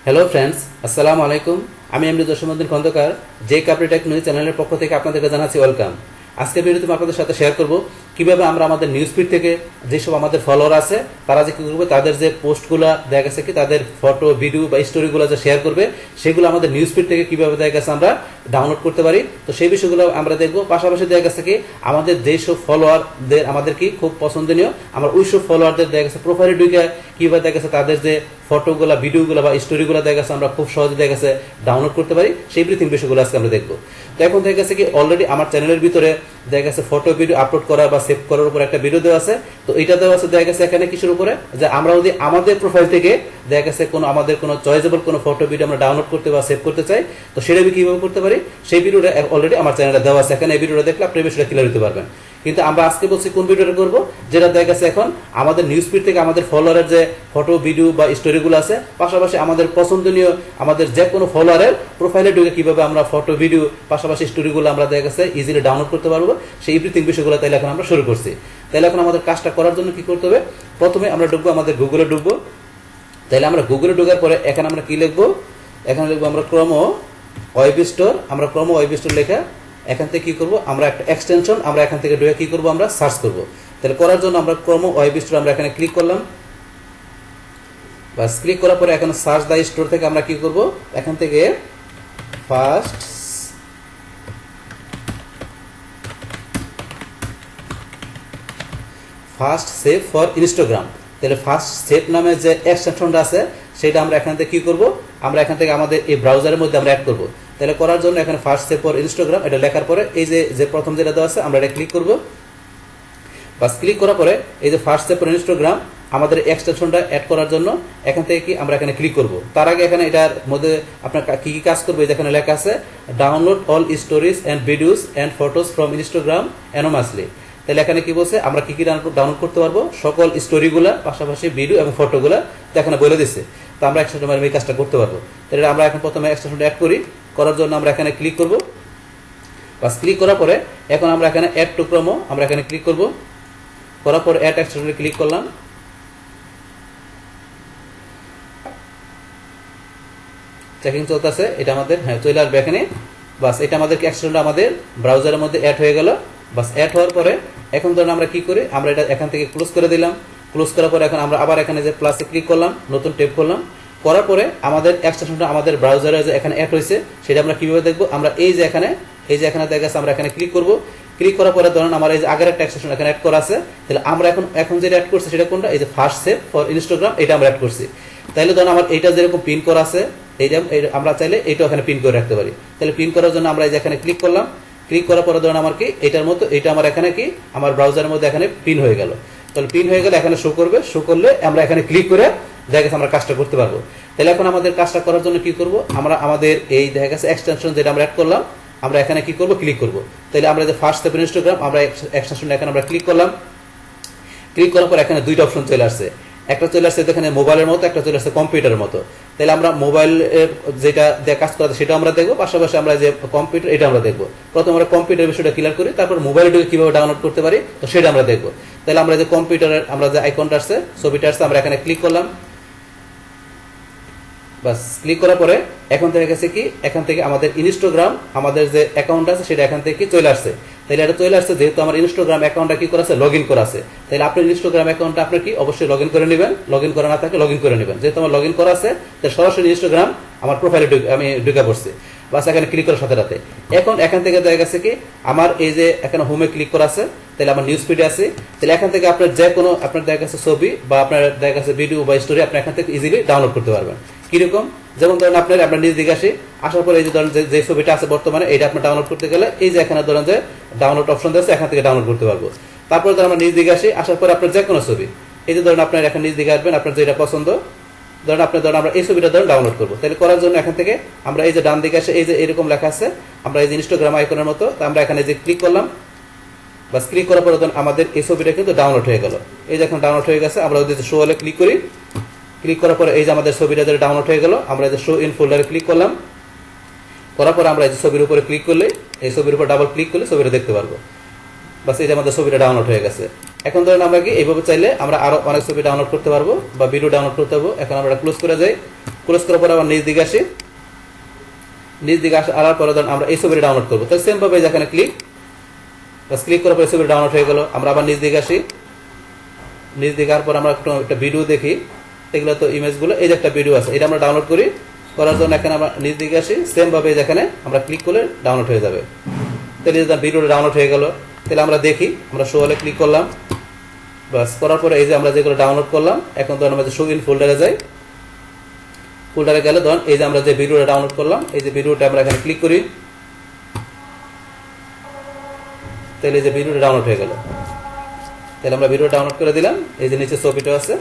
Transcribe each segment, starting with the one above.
Hello friends, আসসালামু আলাইকুম। আমি এমডি জসীমউদ্দিন খন্দকার, যে কাপড়ি টেক নিউজ চ্যানেলের পক্ষ থেকে আপনাদেরকে জানাচ্ছি ওয়েলকাম। আজকের ভিডিওতে আমি আপনাদের সাথে শেয়ার করব কিভাবে আমরা আমাদের নিউজ ফিড থেকে যেসব আমাদের ফলোয়ার আছে তারা যে কী করবে, তাদের যে পোস্টগুলো দেখা গেছে কি তাদের ফটো ভিডিও বা স্টোরিগুলো যে শেয়ার করবে সেগুলো আমাদের নিউজ ফিড থেকে কীভাবে দেখা গেছে আমরা ডাউনলোড করতে পারি। তো সেই বিষয়গুলো আমরা দেখবো। পাশাপাশি দেখা গেছে কি আমাদের যেসব ফলোয়ারদের আমাদের কি খুব পছন্দনীয়, আমরা ওইসব ফলোয়ারদের দেখা গেছে প্রোফাইলে ঢুকে কীভাবে দেখা গেছে তাদের যে ফটোগুলো ভিডিওগুলো বা স্টোরিগুলো দেখা গেছে আমরা খুব সহজে দেখা গেছে ডাউনলোড করতে পারি। সেই এভরিথিং বিষয়গুলো আজকে আমরা দেখবো। তো এখন দেখা গেছে কি অলরেডি আমার চ্যানেলের ভিতরে দেখা গেছে ফটো ভিডিও আপলোড করা বা সেভ করার উপর একটা ভিডিও দেওয়া আছে। তো এটা দেওয়া আছে দেখা গেছে এখানে কিছুর উপরে যে আমরা যদি আমাদের প্রোফাইল থেকে দেখা গেছে আমাদের কোনো চয়েসেবল কোনো ফটো ভিডিও আমরা ডাউনলোড করতে বা সেভ করতে চাই, তো সেটা আমি কীভাবে করতে পারি সেই ভিডিওটা অলরেডি আমার চ্যানেলে দেওয়া আছে। এখানে এই ভিডিওটা দেখলে আপনি বিষয়টা ক্লিয়ার হতে পারবেন। কিন্তু আমরা আজকে বলছি কোন ভিডিওটা করবো, যেটা দেখা গেছে এখন আমাদের নিউজ ফিড থেকে আমাদের ফলোয়ারের যে ফটো ভিডিও বা স্টোরিগুলো আছে, পাশাপাশি আমাদের পছন্দনীয় আমাদের যে কোনো ফলোয়ারের প্রোফাইলে ঢুকে কিভাবে আমরা ফটো ভিডিও পাশাপাশি স্টোরিগুলো আমরা দেখা গেছে ইজিলি ডাউনলোড করতে পারবো, সেই এভরিথিং বিষয়গুলো তাইলে এখন আমরা শুরু করছি। তাইলে এখন আমাদের কাজটা করার জন্য কি করতে হবে, প্রথমে আমরা ঢুকবো আমাদের গুগলে ঢুকবো। তাইলে আমরা গুগলে ঢোকার পরে এখানে আমরা কি লিখবো, এখানে লিখবো আমরা ক্রোম ওয়েব স্টোর। আমরা ক্রোম ওয়েব স্টোর লেখা এখান থেকে কি করব, আমরা একটা এক্সটেনশন আমরা এখান থেকে ঢুকে কি করব, আমরা সার্চ করব। তাহলে করার জন্য আমরা ক্রোম ওয়েব স্টোর আমরা এখানে ক্লিক করলাম। বাস ক্লিক করার পরে এখানে সার্চ দ্য স্টোর থেকে আমরা কি করব, এখান থেকে ফাস্ট সেভ ফর ইনস্টাগ্রাম। তাহলে ফাস্ট সেভ নামে যে এক্সটেনশনটা আছে সেটা আমরা এখান থেকে কি করব, আমরা এখান থেকে আমাদের এই ব্রাউজারের মধ্যে আমরা অ্যাড করব। তাহলে করার জন্য এখানে ফার্স্ট সেভ ফর ইনস্টাগ্রাম এটা লেখার পরে এই যে প্রথম যেটা দেওয়া আছে আমরা এটা ক্লিক করব। বাস ক্লিক করার পরে এই যে ফার্স্ট সেভ ফর ইনস্টাগ্রাম আমাদের এক্সটেনশনটা অ্যাড করার জন্য এখান থেকে কি আমরা এখানে ক্লিক করব। তার আগে এখানে এটার মধ্যে আপনার কি কি কাজ করবে যেখানে লেখা আছে download all stories and videos and photos from Instagram anonymously. তাহলে এখানে কি বলছে আমরা কি কি ডাউনলোড করতে পারবো, সকল স্টোরিগুলা পাশাপাশি ভিডিও এবং ফটোগুলা তো এখানে বলে দিচ্ছে। তো আমরা এক্সটেনশন এই কাজটা করতে পারবো। তাহলে আমরা এখন প্রথমে এক্সটেনশনটা অ্যাড করি। করার জন্য আমরা এখানে ক্লিক করব। বাস ক্লিক করার পরে এখন আমরা এখানে অ্যাড টু ক্রোমো আমরা এখানে ক্লিক করব। করার পরে অ্যাড এক্সটেনশনে ক্লিক করলাম। চেকিং চলতেছে, এটা আমাদের চলে আসবে এখানে। বাস এটা আমাদের এক্সটেনশনটা আমাদের ব্রাউজারের মধ্যে অ্যাড হয়ে গেল। বাস অ্যাড হওয়ার পরে এখন ধরুন আমরা কি করি, আমরা এটা এখান থেকে ক্লোজ করে দিলাম। ক্লোজ করার পরে এখন আমরা আবার এখানে যে প্লাসে ক্লিক করলাম, নতুন ট্যাব করলাম। করার পরে আমাদের এক্সটেনশনটা আমাদের ব্রাউজারে যে এখানে অ্যাড হয়েছে সেটা আমরা কিভাবে দেখবো, আমরা এই যে এখানে দেখা যাচ্ছে আমরা এখানে ক্লিক করব। ক্লিক করার পরে ধরুন আমার এই যে আগের একটা এক্সটেনশন এখানে অ্যাড করা আছে, তাহলে আমরা এখন যেটা অ্যাড করছি সেটা কোনটা, এই যে ফার্স্ট সেভ ফর ইনস্টাগ্রাম এটা আমরা অ্যাড করছি। তাহলে ধরুন আমার এইটা যেরকম পিন করা আছে এইটা আমরা চাইলে এইটাও এখানে পিন করে রাখতে পারি। তাহলে পিন করার জন্য আমরা এই যে এখানে ক্লিক করলাম। ক্লিক করার পরে ধরুন আমার কি এটার মতো এটা আমার এখানে কি আমার ব্রাউজারের মধ্যে এখানে পিন হয়ে গেল। তাহলে পিন হয়ে গেলে এখানে শো করবে, শো করলে আমরা এখানে ক্লিক করে দেখা গেছে আমরা কাজটা করতে পারবো। তাহলে এখন আমাদের কাজটা করার জন্য কি করব, আমরা আমাদের এই দেখা গেছে এক্সটেনশন যেটা আমরা অ্যাড করলাম আমরা এখানে কি করব, ক্লিক করব। তাহলে আমরা যে ফার্স্ট সেভ ইনস্টাগ্রাম আমরা এক্সটেনশন এখানে আমরা ক্লিক করলাম। ক্লিক করার পর এখানে দুইটা অপশন চলে আসছে, একটা চলে আসছে এখানে মোবাইলের মতো, একটা চলে আসছে কম্পিউটারের মতো। তাহলে আমরা মোবাইলের যেটা দিয়ে কাজ করা সেটা আমরা দেখবো, পাশাপাশি আমরা যে কম্পিউটার এটা আমরা দেখবো। প্রথমে আমরা কম্পিউটার বিষয়টা ক্লিয়ার করি, তারপর মোবাইলে কিভাবে ডাউনলোড করতে পারি তো সেটা আমরা দেখবো। তাহলে আমরা যে কম্পিউটারের আমরা যে আইকনটা আসছে ছবিটা আসছে আমরা এখানে ক্লিক করলাম। বাস ক্লিক করার পরে এখন থেকে গেছে কি এখান থেকে আমাদের ইনস্টাগ্রাম আমাদের যে অ্যাকাউন্ট আছে সেটা এখান থেকে চলে আসছে। তাহলে এটা চলে আসছে যেহেতু আমার ইনস্টাগ্রাম অ্যাকাউন্টটা কি করা আছে, লগ ইন করা আছে। তাহলে আপনার ইনস্টাগ্রাম অ্যাকাউন্টটা আপনার কি অবশ্যই লগ ইন করে নেবেন, লগ ইন করা না থাকে লগ ইন করে নেবেন। যেহেতু আমার লগ ইন করা আছে তাহলে সরাসরি ইনস্টাগ্রাম আমার প্রোফাইলে আমি ঢুকে পড়ছি। বাস এখানে ক্লিক করার সাথে সাথে এখন এখান থেকে দেখা গেছে কি আমার এই যে এখানে হোমে ক্লিক করা আছে, তাহলে আমার নিউজ ফিডে আছে। তাহলে এখান থেকে আপনার যে কোনো আপনার দেখা গেছে ছবি বা আপনার দেখা গেছে ভিডিও বা স্টোরি আপনি এখান থেকে ইজিলি ডাউনলোড করতে পারবেন। কিরকম, যেমন ধরেন আপনার নিজ দিকে আসি, আসার পরে এই যে ধরেন যে ছবিটা আছে বর্তমানে এটা আপনি ডাউনলোড করতে গেলে এই যে এখানে ধরেন যে ডাউনলোড অপশন আছে এখান থেকে ডাউনলোড করতে পারবো। তারপরে ধরেন আমরা নিজ দিকে আসি, আসার পরে আপনার যে কোনো ছবি এই যে ধরেন আপনার এখন নিজ দিকে আসবেন, আপনার যেটা পছন্দ ধরেন আমরা এই ছবিটা ধরেন ডাউনলোড করবো। তাহলে করার জন্য এখান থেকে আমরা এই যে ডান দিকে আসে এই যে এরকম লেখা আছে আমরা এই যে ইনস্টাগ্রাম আইকনের মতো, আমরা এখানে যে ক্লিক করলাম। বাস ক্লিক করার পরে আমাদের এই ছবিটা কিন্তু ডাউনলোড হয়ে গেল। এই যে এখন ডাউনলোড হয়ে গেছে, আমরা ওই যে শো হলে ক্লিক করি। ক্লিক করার পরে এই যে আমাদের ছবিটা যেটা ডাউনলোড হয়ে গেল, আমরা এই যে শো ইন ফোল্ডারে ক্লিক করলাম। করার পরে আমরা এই যে ছবির উপরে ক্লিক করলে এই ছবির উপর ডাবল ক্লিক করলে ছবিটা দেখতে পারবো। বাস এই যে আমাদের ছবিটা ডাউনলোড হয়ে গেছে। এখন ধরেন আমরা কি এইভাবে চাইলে আমরা আরো অনেক ছবি ডাউনলোড করতে পারবো বা ভিডিও ডাউনলোড করতে পারবো। এখন আমরা ক্লোজ করে যাই, ক্লোজ করার পরে আবার নিচ দিকে আসি, নিচ দিকে আসার পরে ধরেন আমরা এই ছবিটা ডাউনলোড করবো। তো সেম ভাবে যেখানে ক্লিক করার পরে ছবিটা ডাউনলোড হয়ে গেল। আমরা আবার নিচ দিকে আসি, নিচ দিকে আসার পর আমরা একটা ভিডিও দেখি, এগুলো তো ইমেজগুলো, এই যে একটা ভিডিও আছে, এটা আমরা ডাউনলোড করার জন্য এখানে আমরা নিচ দিকে আসি, সেম ভাবে যেখানে আমরা ক্লিক করলে ডাউনলোড হয়ে যাবে। তাহলে ভিডিওটা ডাউনলোড হয়ে গেল। তাহলে আমরা দেখি, আমরা শো হলে ক্লিক করলাম, বাস করার পরে এই যে আমরা যেগুলো ডাউনলোড করলাম, এখন ধরুন আমরা শো ইন ফোল্ডারে যাই, ফোল্ডারে গেলে ধরুন এই যে আমরা যে ভিডিওটা ডাউনলোড করলাম, এই যে ভিডিওটা আমরা এখানে ক্লিক করি, তাহলে এই যে ভিডিওটা ডাউনলোড হয়ে গেল। তাহলে আমরা ভিডিও ডাউনলোড করে দিলাম, এই যে নিচে ছবিটা আছে,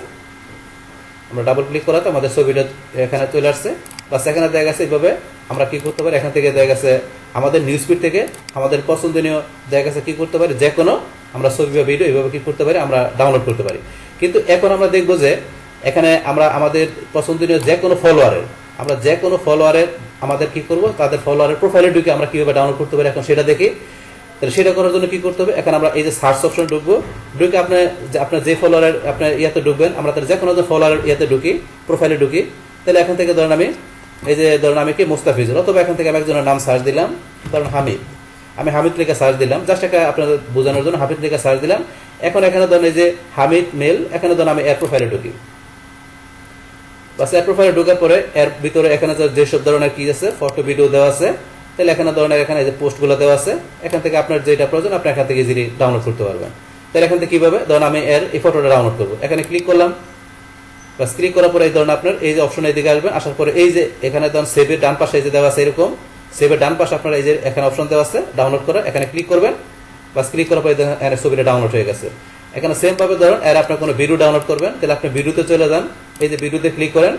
আমরা ডাবল ক্লিক করাতে আমাদের ছবিটা এখানে চলে আসছে। বাস এখানে দেখা গেছে এইভাবে আমরা কি করতে পারি, এখান থেকে দেখা গেছে আমাদের নিউজ ফিড থেকে আমাদের পছন্দনীয় দেখা গেছে কি করতে পারি, যে কোনো আমরা ছবি বা ভিডিও এইভাবে কি করতে পারি, আমরা ডাউনলোড করতে পারি। কিন্তু এখন আমরা দেখবো যে এখানে আমরা আমাদের পছন্দনীয় যে কোনো ফলোয়ারের আমাদের কি করব, তাদের ফলোয়ারের প্রোফাইলে ঢুকে আমরা কিভাবে ডাউনলোড করতে পারি, এখন সেটা দেখি। তাহলে সেটা করার জন্য কি করতে হবে, এখন আমরা এই যে সার্চ অপশনে ঢুকবো, ঢুকে আপনার যে ফলোয়ারের আপনার ইয়াতে ঢুকবেন, আমরা তার যে কোনো ফলোয়ারের ইয়াতে ঢুকি, প্রোফাইলে ঢুকি। তাহলে এখান থেকে ধরেন আমি কি মুস্তাফিজুর, অথবা এখান থেকে আমি একজনের নাম সার্চ দিলাম, ধরেন হামিদ, আমি হামিদ লিখে সার্চ দিলাম, জাস্ট একটা আপনাদের বোঝানোর জন্য হামিদ লিখে সার্চ দিলাম। এখন এখানে ধরেন এই যে হামিদ মেল, এখানে ধরেন আমি এর প্রোফাইলে ঢুকি, বাস এর প্রোফাইলে ঢোকার পরে এর ভিতরে এখানে যেসব ধরনের কি আছে, ফটো ভিডিও দেওয়া আছে, তাহলে এখানে ধরনের এখানে যে পোস্টগুলো দেওয়া আছে, এখান থেকে আপনার যেটা প্রয়োজন আপনি এখান থেকে ইজিলি ডাউনলোড করতে পারবেন। তাহলে এখান থেকে কিভাবে, ধরুন আমি এই ফটোটা ডাউনলোড করবো, এখানে ক্লিক করলাম, বাস ক্লিক করার পরে এই ধরুন আপনার এই যে অপশন এদিকে আসবেন, আসার পরে এই যে এখানে ধরুন সেভের ডান পাশে এই যে দেওয়া আছে, এরকম সেভের ডান পাশে আপনার এই যে এখানে অপশন দেওয়া আছে ডাউনলোড করা, এখানে ক্লিক করবেন, বাস ক্লিক করার পরে এখানে ছবিটা ডাউনলোড হয়ে গেছে। এখানে সেম ভাবে ধরুন এর আপনার কোনো ভিডিও ডাউনলোড করবেন, তাহলে আপনি ভিডিওতে চলে যান, এই যে ভিডিওতে ক্লিক করেন,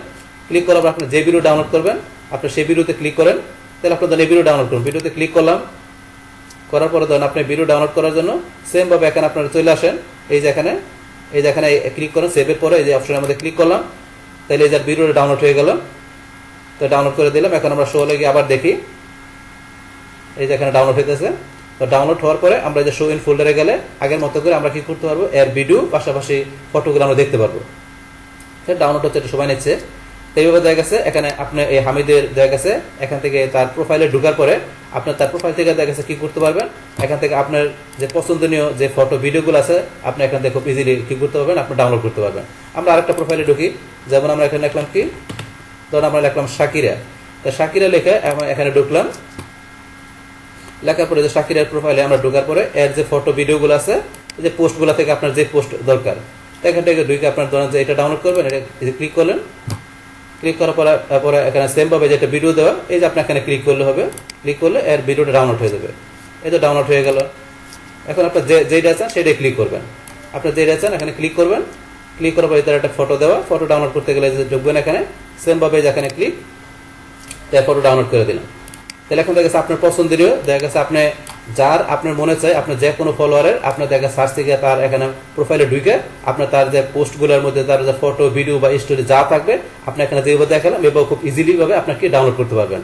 ক্লিক করার পর আপনি যে ভিডিও ডাউনলোড করবেন আপনি সেই ভিডিওতে ক্লিক করেন। তাহলে আপনার ধরেন এই ভিডিও ডাউনলোড করুন, ভিডিওতে ক্লিক করলাম, করার পরে ধরেন আপনি ভিডিও ডাউনলোড করার জন্য সেম ভাবে এখানে আপনারা চলে আসেন, এই যে এখানে ক্লিক করেন, সেভের পরে এই যে অপশনের মধ্যে ক্লিক করলাম, তাহলে এই যে ভিডিওটা ডাউনলোড হয়ে গেল। তো ডাউনলোড করে দিলাম, এখন আমরা শো লেগে আবার দেখি, এই যে এখানে ডাউনলোড হইতেছে। তো ডাউনলোড হওয়ার পরে আমরা যে শো ইন ফোল্ডারে গেলে আগের মতো করে আমরা কি করতে পারবো, এর ভিডিও পাশাপাশি ফটোগুলো আমরা দেখতে পারবো। ডাউনলোড হচ্ছে, একটু সময় নিচ্ছে। এইভাবে দেখা গেছে এখানে আপনি এই হামিদের দেখা গেছে এখান থেকে তার প্রোফাইলে ঢোকার পরে আপনার তার প্রোফাইল থেকে দেখা গেছে কি করতে পারবেন, এখান থেকে আপনার যে পছন্দনীয় যে ফটো ভিডিওগুলো আছে আপনি এখান থেকে খুব ইজিলি কি করতে পারবেন, আপনি ডাউনলোড করতে পারবেন। আমরা আরেকটা প্রোফাইলে ঢুকি, যেমন আমরা এখানে লিখলাম কি, ধরুন আমরা লিখলাম শাকিরা, তো শাকিরা লিখে এখানে ঢুকলাম, লেখার পরে যে শাকিরার প্রোফাইলে আমরা ঢোকার পরে এর যে ফটো ভিডিওগুলো আছে, যে পোস্টগুলো থেকে আপনার যে পোস্ট দরকার, এখান থেকে ঢুকে আপনার ধরেন যে এটা ডাউনলোড করবেন, এটা ক্লিক করলেন, ক্লিক করার পরে এখানে সেম ভাবে যে একটা ভিডিও দেওয়া, এই যে আপনি এখানে ক্লিক করলে হবে, ক্লিক করলে এর ভিডিওটা ডাউনলোড হয়ে যাবে। এই তো ডাউনলোড হয়ে গেল। এখন আপনার যেটা চান সেটাই ক্লিক করবেন, আপনার যেটা চান এখানে ক্লিক করবেন, ক্লিক করার পরে তার একটা ফটো দেওয়া, ফটো ডাউনলোড করতে গেলে যে ঢুকবেন এখানে সেম ভাবে যেখানে ক্লিক, তার ফটো ডাউনলোড করে দিলাম। তাহলে এখন দেখা গেছে আপনার পছন্দনীয় দেখা গেছে আপনি যার আপনার মনে চাই, আপনার যে কোনো ফলোয়ারের আপনার দেখা সার্চ থেকে তার এখানে প্রোফাইলে ঢুকে আপনার তার যে পোস্টগুলোর মধ্যে তার যে ফটো ভিডিও বা স্টোরি যা থাকবে আপনি এখানে যেভাবে দেখালাম এভাবে খুব ইজিলি ভাবে আপনাকে ডাউনলোড করতে পারবেন।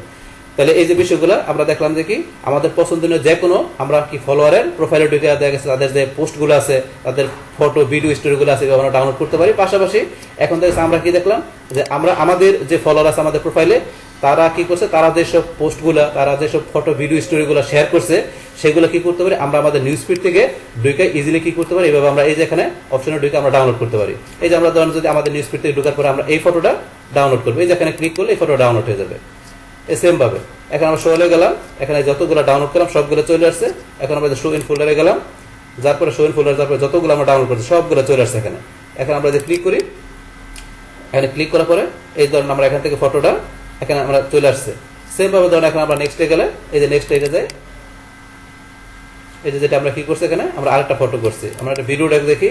তাহলে এই যে বিষয়গুলো আমরা দেখলাম যে কি আমাদের পছন্দনীয় যে কোনো আমরা কি ফলোয়ারের প্রোফাইলে ঢুকে দেখা গেছে তাদের যে পোস্টগুলো আছে, তাদের ফটো ভিডিও স্টোরিগুলো আছে আমরা ডাউনলোড করতে পারি। পাশাপাশি এখন দেখছি আমরা কি দেখলাম যে আমরা আমাদের যে ফলোয়ার আছে আমাদের প্রোফাইলে তারা কি করছে, তারা যেসব পোস্টগুলা, তারা যেসব ফটো ভিডিও স্টোরিগুলো শেয়ার করছে সেগুলো কি করতে পারি, আমরা আমাদের নিউজ ফিড থেকে ঢুকে ইজিলি কি করতে পারি, এইভাবে আমরা এই যে এখানে অপশনে ঢুকে আমরা ডাউনলোড করতে পারি। এই যে আমরা ধরেন যদি আমাদের নিউজ ফিড থেকে ঢোকার পরে আমরা এই ফটোটা ডাউনলোড করবো, এই যে এখানে ক্লিক করলে এই ফটো ডাউনলোড হয়ে যাবে। এই সেম ভাবে এখন আমরা শো হয়ে গেলাম, এখানে যতগুলো ডাউনলোড করলাম সবগুলো চলে আসছে। এখন আমরা শো ইন ফোল্ডারে গেলাম, যার পরে শো ইন ফোল্ডার, যার পরে যতগুলো আমরা ডাউনলোড করছি সবগুলো চলে আসছে এখানে। এখন আমরা যে ক্লিক করি, এখানে ক্লিক করার পরে এই ধরুন আমরা এখান থেকে ফটোটা এখানে আমরা চলে আসছে। সেম ভাবে ধরুন এখন আমরা নেক্সটে গেলে এই যে নেক্সট এটা যাই, এই যে যেটা আমরা কি করছি এখানে আমরা আরেকটা ফটো করছি, আমরা একটা ভিডিওটা দেখি,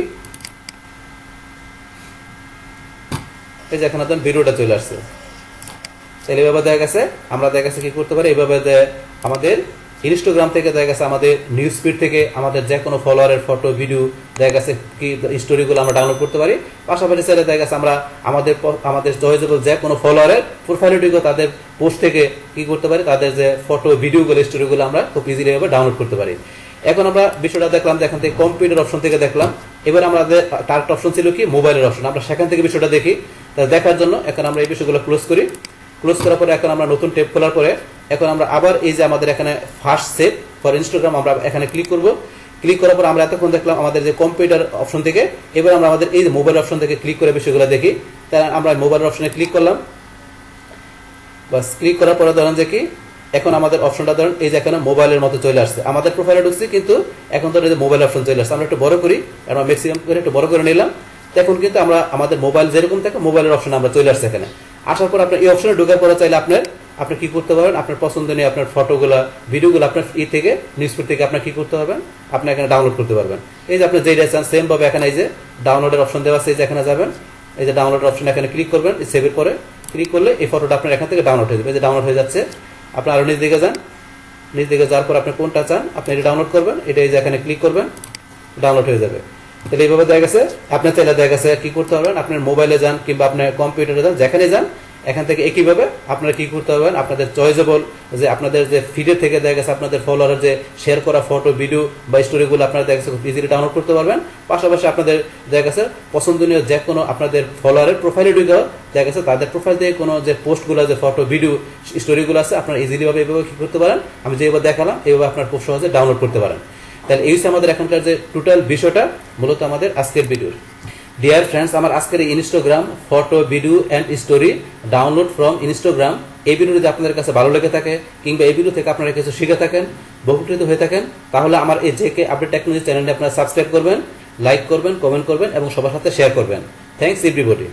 এই যে এখানে ধরুন ভিডিওটা চলে আসছে। তাহলে এইভাবে দেখা গেছে আমরা দেখা গেছে কি করতে পারি, এইভাবে আমাদের ইনস্টাগ্রাম থেকে দেখা গেছে আমাদের নিউজ ফিড থেকে আমাদের যে কোনো ফলোয়ারের ফটো ভিডিও দেখা গেছে কি স্টোরিগুলো আমরা ডাউনলোড করতে পারি। পাশাপাশি সেটা দেখা গেছে আমরা আমাদের জয়েজেবল যে কোনো ফলোয়ারের প্রোফাইলটিকে তাদের পোস্ট থেকে কি করতে পারি, তাদের যে ফটো ভিডিওগুলো স্টোরিগুলো আমরা খুব ইজিলি ভাবে ডাউনলোড করতে পারি। এখন আমরা বিষয়টা দেখলাম যে এখান থেকে কম্পিউটার অপশন থেকে দেখলাম। এবার আমাদের টার্গেট অপশন ছিল কি মোবাইলের অপশন, আমরা সেখান থেকে বিষয়টা দেখি। তাহলে দেখার জন্য এখন আমরা এই বিষয়গুলো ক্লোজ করি। ক্লোজ করার পরে এখন আমরা নতুন ট্যাব খোলার পরে এখন আমরা আবার এই যে আমাদের এখানে ফার্স্ট সেভ ফর ইনস্টাগ্রাম আমরা এখানে ক্লিক করব। ক্লিক করার পর আমরা এতক্ষণ দেখলাম আমাদের যে কম্পিউটার অপশন থেকে, এবার আমরা আমাদের এই যে মোবাইল অপশন থেকে ক্লিক করে বিষয়গুলো দেখি। তাহলে আমরা মোবাইল অপশনে ক্লিক করলাম, বাস ক্লিক করার পরে ধরেন যে কি এখন আমাদের অপশনটা ধরেন এই যে এখানে মোবাইলের মতো চলে আসছে। আমাদের প্রোফাইলে ঢুকছি কিন্তু এখন ধরেন এই যে মোবাইল অপশন চলে আসছে। আমরা একটু বড় করি, আমরা ম্যাক্সিমাম করে একটু বড় করে নিলাম। এখন কিন্তু আমরা আমাদের মোবাইল যেরকম থাকে মোবাইলের অপশন আমরা চলে আসছে এখানে। আসার পর আপনার এই অপশনে ঢোকার পরে চাইলে আপনি কি করতে পারবেন, আপনার পছন্দনীয় আপনার ফটোগুলা ভিডিওগুলো আপনার থেকে নিউজফিড থেকে আপনার কি করতে পারবেন, আপনি এখানে ডাউনলোড করতে পারবেন। এই যে আপনি যেটা চান সেম ভাবে এখানে এই যে ডাউনলোডের অপশন দেওয়া আছে, এই যে এখানে যাবেন, এই যে ডাউনলোড অপশন এখানে ক্লিক করবেন। সেভের পরে ক্লিক করলে এই ফটোটা আপনার এখান থেকে ডাউনলোড হয়ে যাবে। এই যে ডাউনলোড হয়ে যাচ্ছে। আপনি আরো নিচ দিকে যান, নিচ দিকে যাওয়ার পর আপনি কোনটা চান আপনি এটা ডাউনলোড করবেন, এটা এই যে এখানে ক্লিক করবেন, ডাউনলোড হয়ে যাবে। তাহলে এইভাবে দেখা গেছে আপনার চাইলে দেখা গেছে কি করতে পারবেন, আপনার মোবাইলে যান কিংবা আপনার কম্পিউটারে যান, যেখানে যান এখান থেকে একইভাবে আপনারা কি করতে পারবেন, আপনাদের চয়েজেবল যে আপনাদের যে ফিডের থেকে দেখা গেছে আপনাদের ফলোয়ারের যে শেয়ার করা ফটো ভিডিও বা স্টোরিগুলো আপনারা দেখা গেছে ইজিলি ডাউনলোড করতে পারবেন। পাশাপাশি আপনাদের দেখা গেছে পছন্দনীয় যে কোনো আপনাদের ফলোয়ারের প্রোফাইলে ঢুকে দেখা গেছে তাদের প্রোফাইল থেকে কোনো যে পোস্টগুলো যে ফটো ভিডিও স্টোরিগুলো আছে আপনারা ইজিলি ভাবে এইভাবে কি করতে পারেন, আমি যেভাবে দেখালাম এইভাবে আপনার খুব সহজে ডাউনলোড করতে পারেন। তাহলে এই হচ্ছে আমাদের এখানকার যে টোটাল বিষয়টা মূলত আমাদের আজকের ভিডিওর। ডিয়ার ফ্রেন্ডস, আমার আজকের এই Instagram photo video and story download from Instagram এই ভিডিও যদি আপনাদের কাছে ভালো লেগে থাকে কিংবা এই ভিডিও থেকে আপনারা কিছু শিখে থাকেন, উপকৃত হয়ে থাকেন, তাহলে আমার এই জেকে আপডেট টেকনোলজি চ্যানেলটি আপনারা সাবস্ক্রাইব করবেন, লাইক করবেন, কমেন্ট করবেন এবং সবার সাথে শেয়ার করবেন। Thanks everybody.